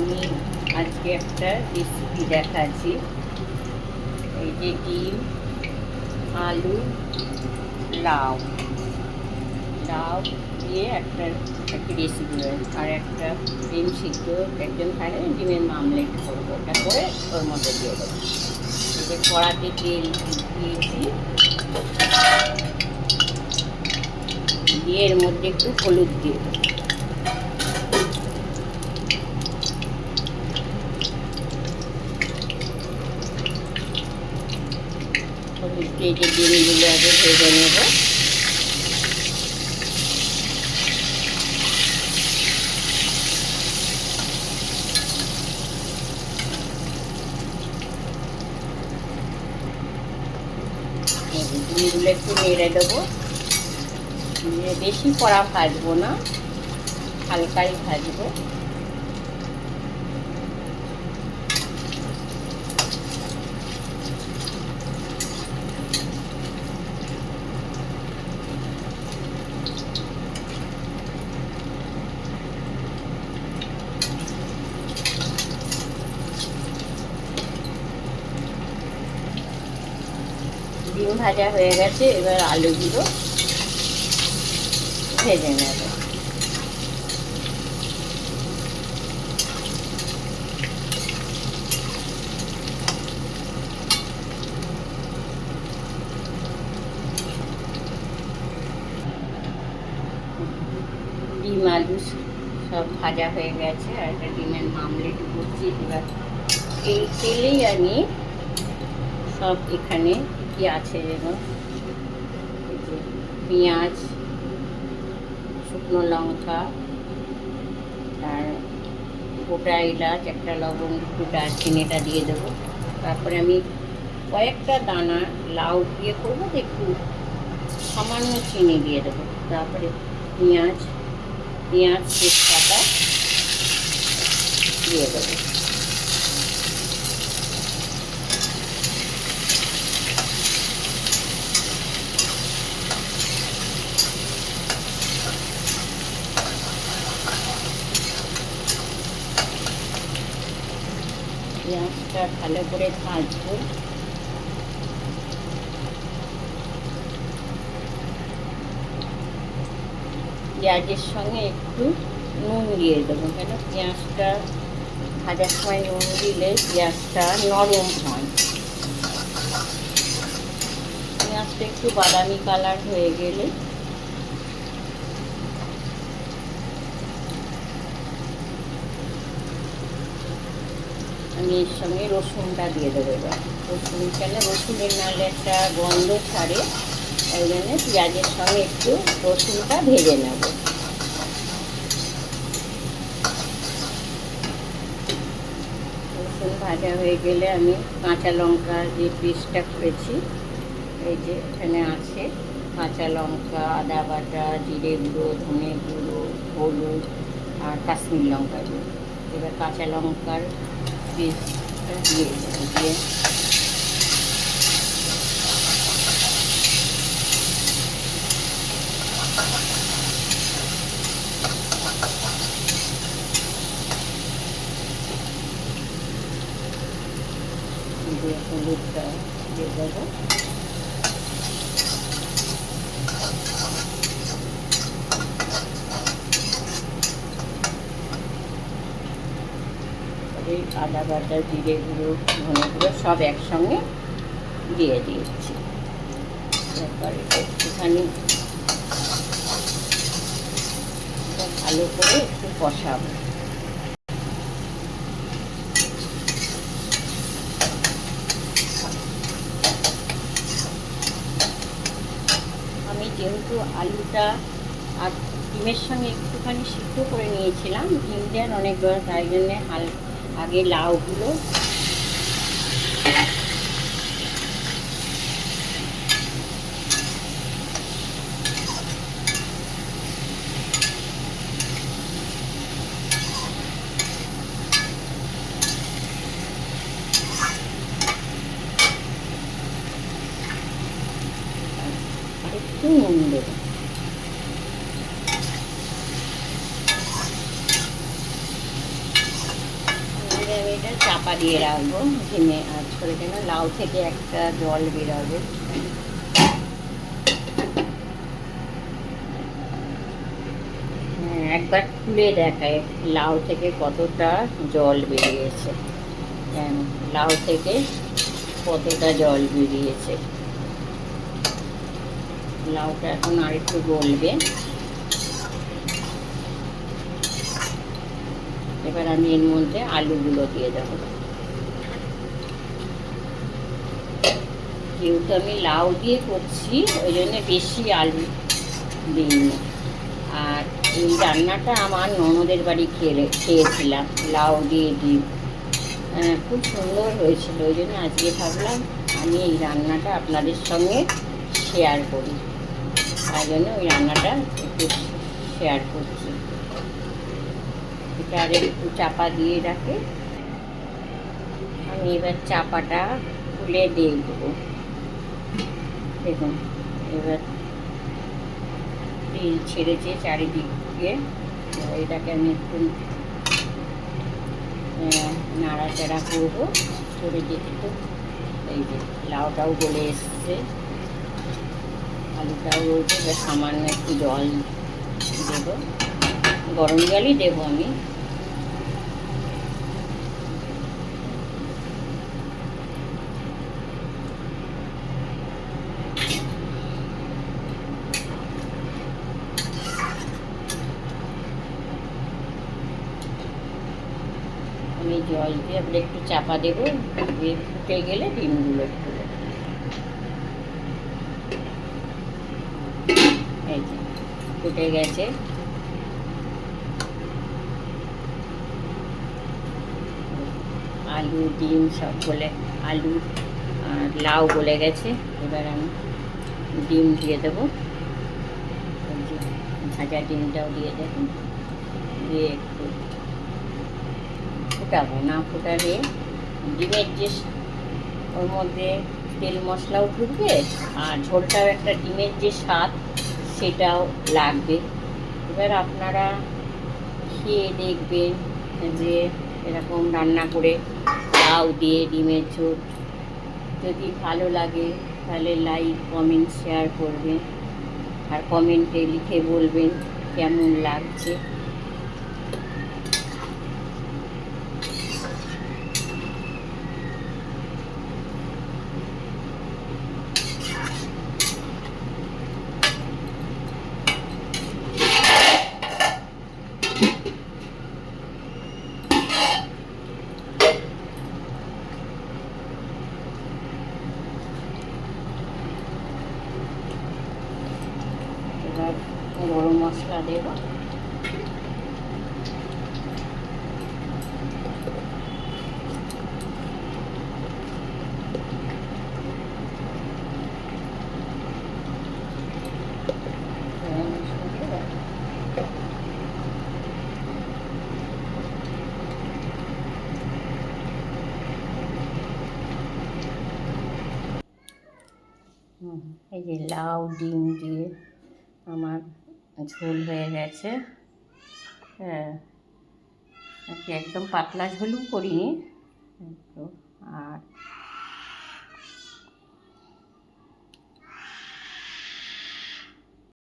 আমি আজকে একটা রেসিপি দেখাচ্ছি। এই যে ডিম, আলু, লাউ লাউ দিয়ে একটা রেসিপি রয়েছে, আর একটা ডিম সিদ্ধ একজন খায় না, ডিমের মামলেট করবো, ওটা করে ওর মধ্যে দিয়ে দেবো। এই যে কড়াতে তেল দিয়েছি, দিয়ে এর মধ্যে একটু হলুদ দিয়ে দেবো। হলুদ দিয়ে যে ডিমগুলো আগে ভেজে নেবো। ডিমগুলো একটু নেড়ে দেবো, বেশি কড়া ভাজবো না, হালকাই ভাজবো। ডিম ভাজা হয়ে গেছে, এবার আলুগুলো ভেজে নেব। ডিম আলু সব ভাজা হয়ে গেছে, আর একটা ডিমের মামলেট করছি। এবার এই তেলেই আমি সব এখানে কি আছে যেন, পেঁয়াজ, শুকনো লঙ্কা, আর গোটা এলাচ, একটা লবঙ্গ, একটু দারচিনিটা দিয়ে দেবো। তারপরে আমি কয়েকটা দানা লাউ দিয়ে করবো, একটু সামান্য চিনি দিয়ে দেবো। তারপরে পেঁয়াজ তেজপাতা দিয়ে দেবো। পেঁয়াজটা ভালো করে ভাজবো। পেঁয়াজের সঙ্গে একটু নুন দিয়ে দেবো, কেন পেঁয়াজটা ভাজার সময় নুন দিলে পেঁয়াজটা নরম হয়। পেঁয়াজটা একটু বাদামি কালার হয়ে গেলে আমি এর সঙ্গে রসুনটা দিয়ে দেবো। এবার রসুন, কেন রসুনের নাহলে একটা গন্ধ ছাড়ে, ওই জন্য পেঁয়াজের সঙ্গে একটু রসুনটা ভেজে নেব। রসুন ভাজা হয়ে গেলে আমি কাঁচা লঙ্কা যে পেস্টটা করেছি, এই যে এখানে আছে কাঁচা লঙ্কা, আদা বাটা, জিরে গুঁড়ো, ধনে গুঁড়ো, হলুদ আর কাশ্মীর লঙ্কা গুঁড়ো। এবার কাঁচা লঙ্কার পেস্টটা দিয়ে দেবো, দিয়ে হলুদটা দিয়ে দেবো। আদা বাটা, জিরে গুঁড়ো, ধনে গুঁড়ো সব একসঙ্গে দিয়ে দিয়েছি। তারপর একটুখানি ভালো করে একটু কষাবো। আমি যেহেতু আলুটা আর ডিমের সঙ্গে একটুখানি সিদ্ধ করে নিয়েছিলাম, ডিম দেওয়ার অনেকবার, তাই জন্যে আগে লাউগুলো একটু নুন দেবো। এটা চাপা দিয়ে রাখবো ধিমে আঁচ করে, কেন লাউ থেকে একটা জল বেরোবে। হ্যাঁ, একবার খুলে দেখায় লাউ থেকে কতটা জল বেরিয়েছে। হ্যাঁ, লাউ থেকে কতটা জল বেরিয়েছে। লাউটা এখন আর একটু গলবে। এবার আমি এর মধ্যে আলুগুলো দিয়ে দেবো। যেহেতু আমি লাউ দিয়ে করছি ওই জন্য বেশি আলু দিইনি। আর এই রান্নাটা আমার ননদের বাড়ি খেয়েছিলাম লাউ দিয়ে ডিম, খুব সুন্দর হয়েছিল। ওই জন্য আজকে ভাবলাম আমি এই রান্নাটা আপনাদের সঙ্গে শেয়ার করি, তাই জন্য ওই রান্নাটা একটু শেয়ার করছি। এটা আর একটু চাপা দিয়ে রাখে। আমি এবার চাপাটা খুলে দিয়ে দেবো। দেখুন এবার তেল ছেড়েছে চারিদিক দিয়ে। এটাকে আমি একটু নাড়াচাড়া করবো করে দেখতে। এই যে লাউটাও গলে এসছে, আলুটাও রয়েছে। এবার সামান্য একটু জল দেবো, গরম জলই দেবো আমি। আমি জল দিয়ে আবার একটু চাপা দেবো, দিয়ে ফুটে গেলে ডিমগুলো ঢেলে। এই যে ফুটে গেছে। আলু ডিম সব গলে, আলু আর লাউ গলে গেছে। এবার আমি ডিম দিয়ে দেবো, ভাজা ডিমটাও দিয়ে দেবো, দিয়ে একটু ফুটাবো। না ফুটালে ডিমের যে ওর মধ্যে তেল মশলাও ঢুকবে আর ঝোলটাও একটা ডিমের যে স্বাদ সেটাও লাগবে। এবার আপনারা খেয়ে দেখবেন যে এরকম রান্না করে লাউ দিয়ে ডিমের ঝোল। যদি ভালো লাগে তাহলে লাইক কমেন্ট শেয়ার করবেন, আর কমেন্টে লিখে বলবেন কেমন লাগছে। এবার গরম মশলা দেব। এই যে লাউ ডিম দিয়ে আমার ঝোল হয়ে গেছে। হ্যাঁ, একদম পাতলা ঝোলও করিনি একটু। আর